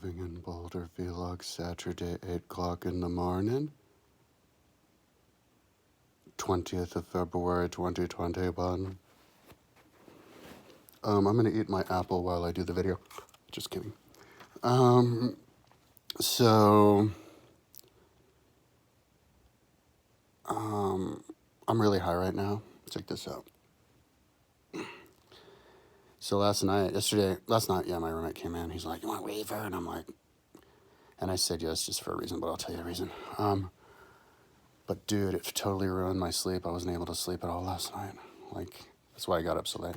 Living in Boulder vlog, Saturday, 8 o'clock in the morning, 20th of February, 2021. I'm gonna eat my apple while I do the video. Just kidding. So, I'm really high right now. Check this out. So last night, my roommate came in. He's like, "You want a wafer?" And I'm like, and I said yes, just for a reason, but I'll tell you the reason. But dude, it totally ruined my sleep. I wasn't able to sleep at all last night. Like, that's why I got up so late.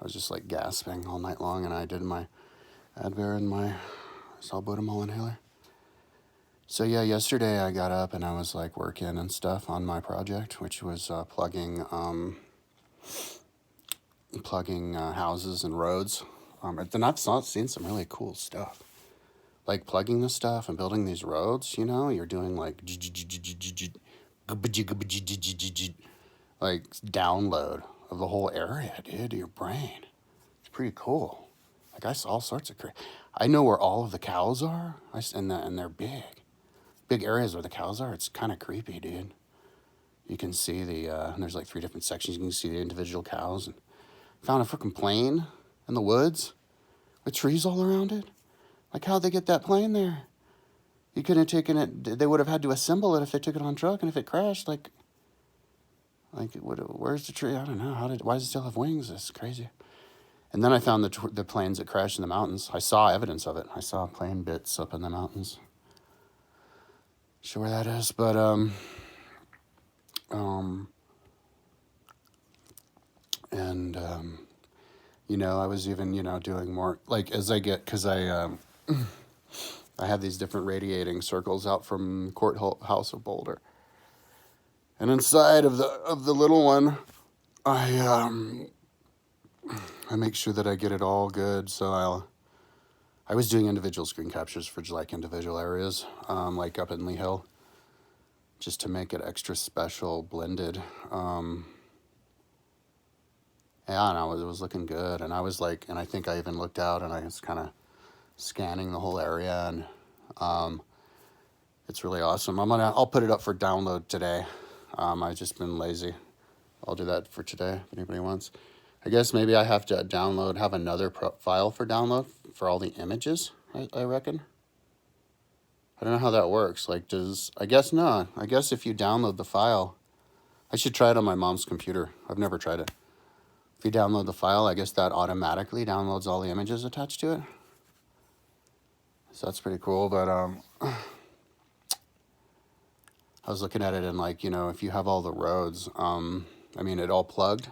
I was just like gasping all night long, and I did my Advair and my salbutamol inhaler. So yeah, yesterday I got up and I was like working and stuff on my project, which was plugging houses and roads. And I've seen some really cool stuff, like plugging this stuff and building these roads. You know, you're doing like download of the whole area, dude, to your brain. It's pretty cool. Like I saw all sorts of I know where all of the cows are. And they're big areas where the cows are. It's kind of creepy, dude. You can see there's like 3 different sections. You can see the individual cows. And found a freaking plane in the woods with trees all around it. Like, how'd they get that plane there? You couldn't have taken it. They would have had to assemble it if they took it on truck. And if it crashed, where's the tree? I don't know. Why does it still have wings? It's crazy. And then I found the planes that crashed in the mountains. I saw evidence of it. I saw plane bits up in the mountains. Sure where that is, but you know, I was even, you know, doing more like as I get, because I have these different radiating circles out from courthouse of Boulder, and inside of the little one, I make sure that I get it all good. So I was doing individual screen captures for like individual areas, like up in Lee Hill, just to make it extra special, blended. Yeah, and it was looking good, and I was like, and I think I even looked out, and I was kind of scanning the whole area, and it's really awesome. I'll put it up for download today. I've just been lazy. I'll do that for today if anybody wants. I guess maybe I have to have another file for download for all the images, I reckon. I don't know how that works. Like, I guess not. I guess if you download the file, I should try it on my mom's computer. I've never tried it. If you download the file, I guess that automatically downloads all the images attached to it. So that's pretty cool, but I was looking at it and like, you know, if you have all the roads, it all plugged.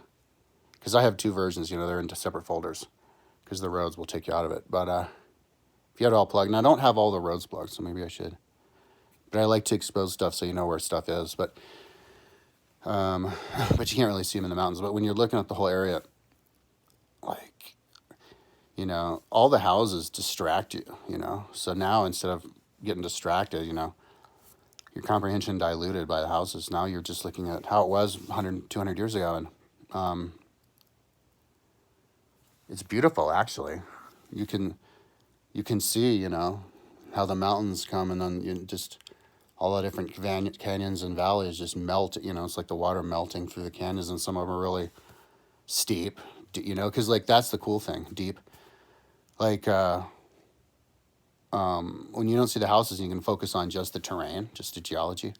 Because I have 2 versions, you know, they're into separate folders. Because the roads will take you out of it. But if you had it all plugged, and I don't have all the roads plugged, so maybe I should. But I like to expose stuff so you know where stuff is. But you can't really see them in the mountains. But when you're looking at the whole area, like, you know, all the houses distract you, you know. So now instead of getting distracted, you know, your comprehension diluted by the houses. Now you're just looking at how it was 100, 200 years ago. And it's beautiful, actually. You can see, you know, how the mountains come, and then just all the different canyons and valleys just melt. You know, it's like the water melting through the canyons, and some of them are really steep, you know, because like that's the cool thing, deep. Like when you don't see the houses, you can focus on just the terrain, just the geology.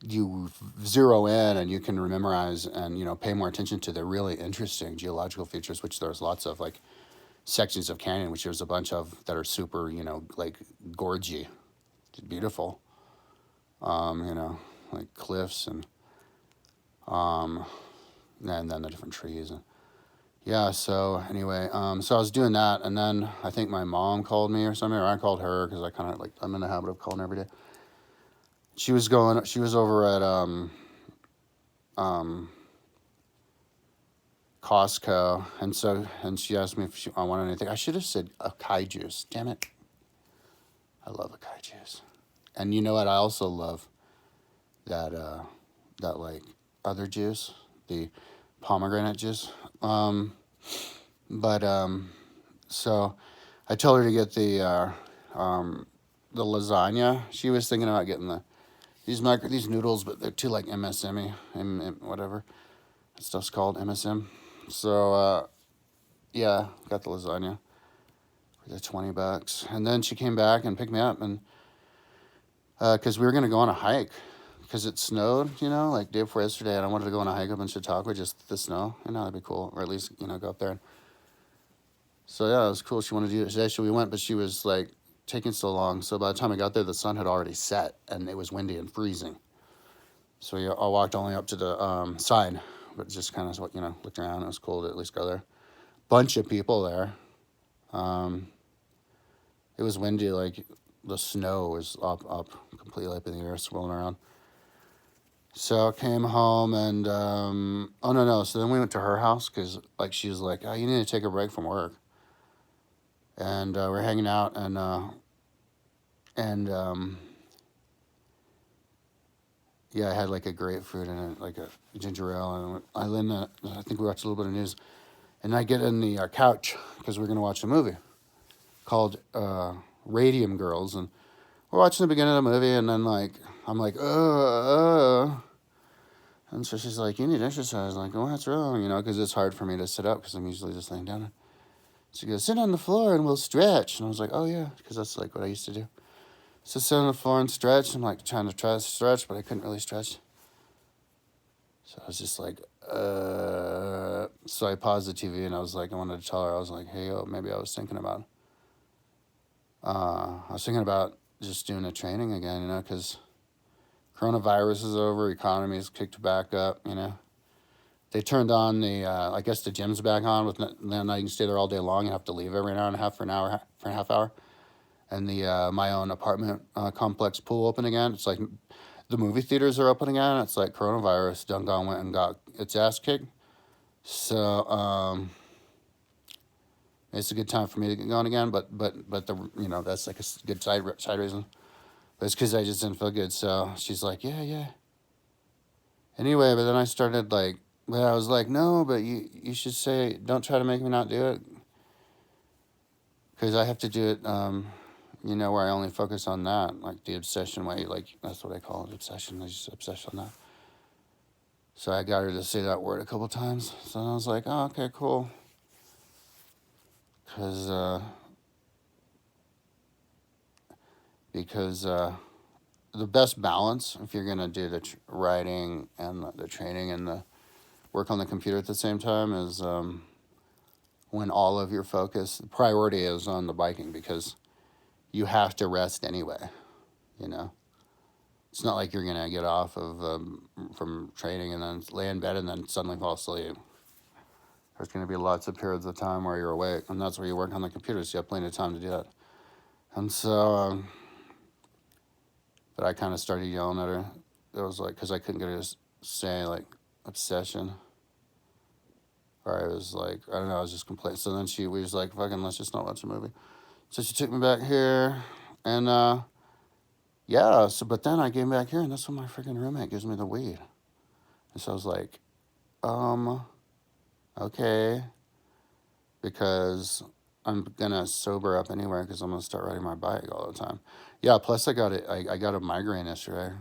You zero in and you can memorize and, you know, pay more attention to the really interesting geological features, which there's lots of, like sections of canyon, which there's a bunch of that are super, you know, like gorgy, beautiful, you know, like cliffs and then the different trees. And yeah, so anyway, so I was doing that, and then I think my mom called me or something, or I called her, because I kind of like, I'm in the habit of calling every day. She was over at Costco, and she asked me if I wanted anything. I should have said acai juice. Damn it. I love acai juice. And you know what? I also love that like other juice, the pomegranate juice. So I told her to get the lasagna. She was thinking about getting these noodles, but they're too like MSM-y, whatever that stuff's called, MSM. So yeah, got the lasagna for the $20, and then she came back and picked me up, and because we were gonna go on a hike, because it snowed, like day before yesterday, and I wanted to go on a hike up in Chautauqua, just the snow, that'd be cool, or at least go up there. So yeah, it was cool. She wanted to do it today, so we went, but she was like taking so long. So by the time I got there, the sun had already set, and it was windy and freezing. So yeah, I walked only up to the side, but just kind of looked around. It was cool to at least go there. Bunch of people there. It was windy, like the snow was up completely up in the air, swirling around. So I came home and oh no. So then we went to her house because like she was like, oh, you need to take a break from work. And we're hanging out and yeah, I had like a grapefruit and like a ginger ale, and I think we watched a little bit of news, and I get in the couch because we're gonna watch a movie called Radium Girls, and we're watching the beginning of the movie, and then like I'm like and so she's like, you need exercise. I'm like, oh, what's wrong? Because it's hard for me to sit up because I'm usually just laying down. She goes, sit on the floor and we'll stretch. And I was like, oh yeah, because that's like what I used to do. So sit on the floor and stretch. I'm like trying to stretch, but I couldn't really stretch. So I was just like, so I paused the TV and I was like, I wanted to tell her, I was like, hey, maybe I was thinking about just doing a training again, because coronavirus is over, economy's kicked back up, They turned on I guess the gym's back on, then I can stay there all day long. You have to leave every hour and a half for a half hour. And the my own apartment complex pool open again. It's like the movie theaters are open again. It's like coronavirus done went and got its ass kicked. So it's a good time for me to get going again. But the that's like a good side reason. But it's because I just didn't feel good. So she's like, yeah. Anyway, but then I started like, but I was like, no, but you should say, don't try to make me not do it. Because I have to do it, where I only focus on that, like the obsession way, like that's what I call it, obsession. I just obsess on that. So I got her to say that word a couple times. So I was like, oh, okay, cool. Because the best balance, if you're going to do the writing and the training and the work on the computer at the same time, is when all of your focus, the priority is on the biking, because you have to rest anyway, It's not like you're going to get off of from training and then lay in bed and then suddenly fall asleep. There's going to be lots of periods of time where you're awake, and that's where you work on the computer, so you have plenty of time to do that. And so, but I kind of started yelling at her. It was like, because I couldn't get her to say, like, obsession. Or I was like, I don't know, I was just complaining. So then we was like, fucking, let's just not watch a movie. So she took me back here, and yeah, but then I came back here, and that's when my freaking roommate gives me the weed. And so I was like, okay, because I'm gonna sober up anyway, because I'm gonna start riding my bike all the time. Yeah, plus I got a migraine yesterday.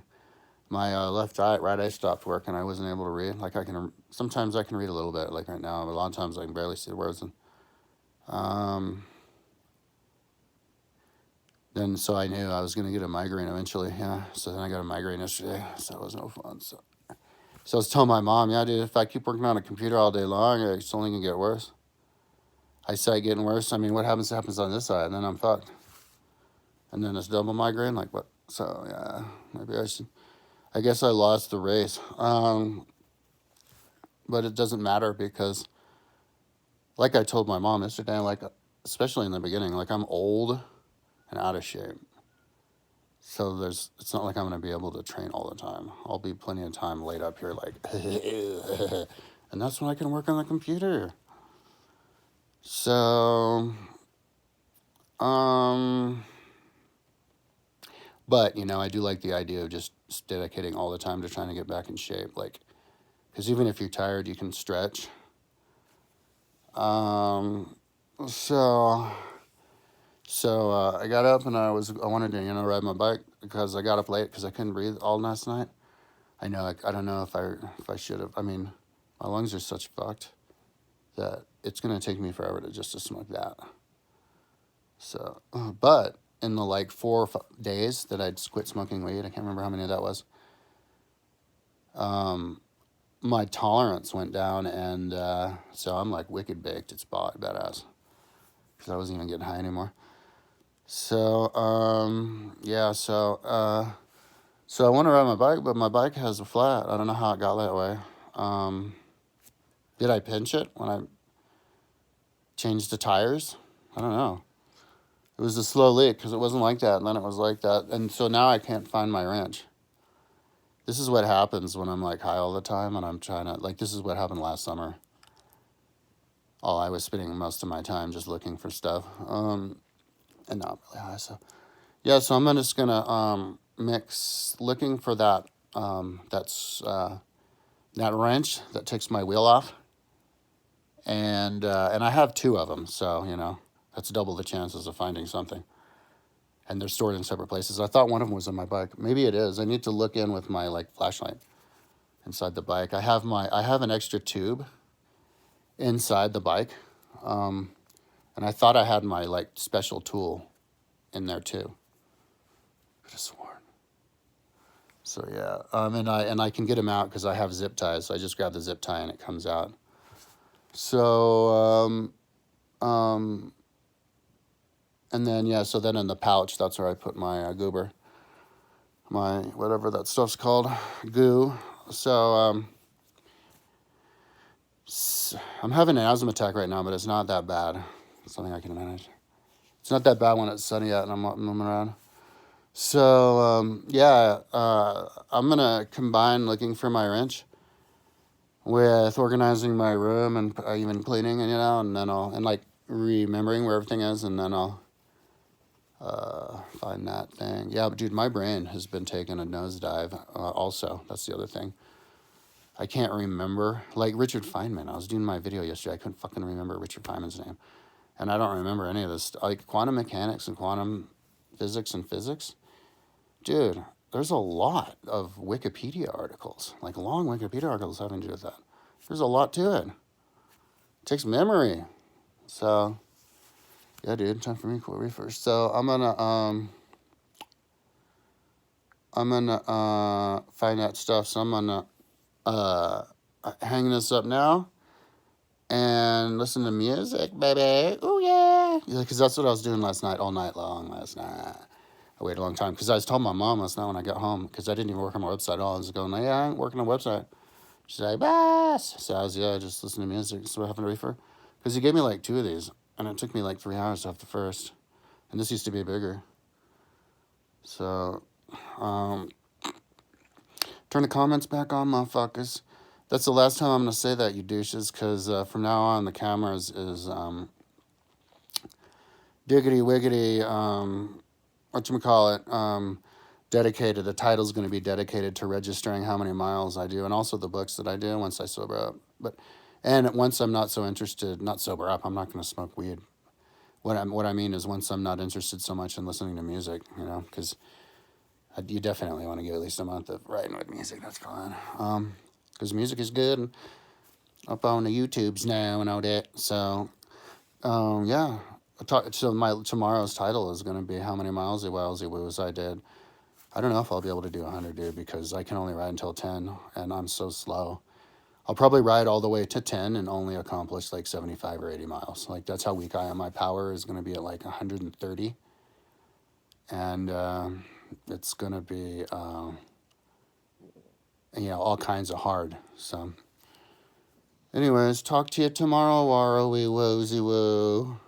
My right eye stopped working. I wasn't able to read. Like sometimes I can read a little bit, like right now, but a lot of times I can barely see the words. And then so I knew I was gonna get a migraine eventually. Yeah. So then I got a migraine yesterday. So it was no fun. So I was telling my mom, yeah, dude, if I keep working on a computer all day long, it's only gonna get worse. I say getting worse. I mean, what happens on this side, and then I'm fucked. And then it's double migraine. Like what? So yeah, maybe I should. I guess I lost the race. But it doesn't matter, because, like I told my mom yesterday, like especially in the beginning, like I'm old and out of shape. So it's not like I'm gonna be able to train all the time. I'll be plenty of time laid up here, like, and that's when I can work on the computer. So, but I do like the idea of just dedicating all the time to trying to get back in shape, like, because even if you're tired, you can stretch. So So I got up and I wanted to ride my bike because I got up late because I couldn't breathe all last night. I know I don't know if I should have. I mean, my lungs are such fucked that it's gonna take me forever to smoke that. So, but in the like 4 days that I'd quit smoking weed, I can't remember how many that was. My tolerance went down, and so I'm like wicked baked. It's badass because I wasn't even getting high anymore. So yeah, so I want to ride my bike, but my bike has a flat. I don't know how it got that way. Did I pinch it when I changed the tires? I don't know. It was a slow leak because it wasn't like that, and then it was like that, and so now I can't find my wrench. This is what happens when I'm like high all the time, and I'm trying to like. This is what happened last summer. I was spending most of my time just looking for stuff, and not really high. So yeah, so I'm just gonna mix looking for that that wrench that takes my wheel off, and I have 2 of them, so that's double the chances of finding something. And they're stored in separate places. I thought one of them was in my bike. Maybe it is. I need to look in with my like flashlight inside the bike. I have an extra tube inside the bike, and I thought I had my like special tool in there too. Could have sworn. So yeah, and I can get them out because I have zip ties. So I just grab the zip tie and it comes out. So and then yeah, so then in the pouch, that's where I put my goober, my whatever that stuff's called, goo. So I'm having an asthma attack right now, but it's not that bad. It's something I can manage. It's not that bad when it's sunny out and I'm around. So yeah, I'm gonna combine looking for my wrench with organizing my room and even cleaning, and then I'll like remembering where everything is, and then I'll find that thing. Yeah, but dude, my brain has been taking a nosedive. Also, that's the other thing. I can't remember. Like Richard Feynman, I was doing my video yesterday. I couldn't fucking remember Richard Feynman's name, and I don't remember any of this. Like quantum mechanics and quantum physics and physics. Dude, there's a lot of Wikipedia articles, like long Wikipedia articles having to do with that. There's a lot to it. It takes memory. So, yeah, dude, time for me to reefer. So I'm gonna find that stuff. So I'm gonna hang this up now and listen to music, baby. Oh yeah, because that's what I was doing last night, all night long last night. I waited a long time because I was telling my mom last night when I got home because I didn't even work on my website at all. I was going, yeah, I ain't working on a website. She's like, boss. So I was, yeah, just listening to music. So I happened to reefer. Because he gave me like 2 of these. And it took me like 3 hours to have the first. And this used to be bigger. So, turn the comments back on, motherfuckers. That's the last time I'm going to say that, you douches. Because from now on, the camera is diggity wiggity, whatchamacallit, dedicated. The title's going to be dedicated to registering how many miles I do, and also the books that I do once I sober up. And once I'm not so interested, not sober up, I'm not going to smoke weed. What I mean is once I'm not interested so much in listening to music, because you definitely want to give at least a month of writing with music. That's fine. Because music is good up on the YouTubes now and all that. So, yeah. So my tomorrow's title is going to be how many milesy wowsy woos I did. I don't know if I'll be able to do 100, dude, because I can only ride until 10, and I'm so slow. I'll probably ride all the way to 10 and only accomplish like 75 or 80 miles. Like, that's how weak I am. My power is going to be at like 130, and it's going to be, all kinds of hard. So, anyways, talk to you tomorrow, Waro-wee wozy woo.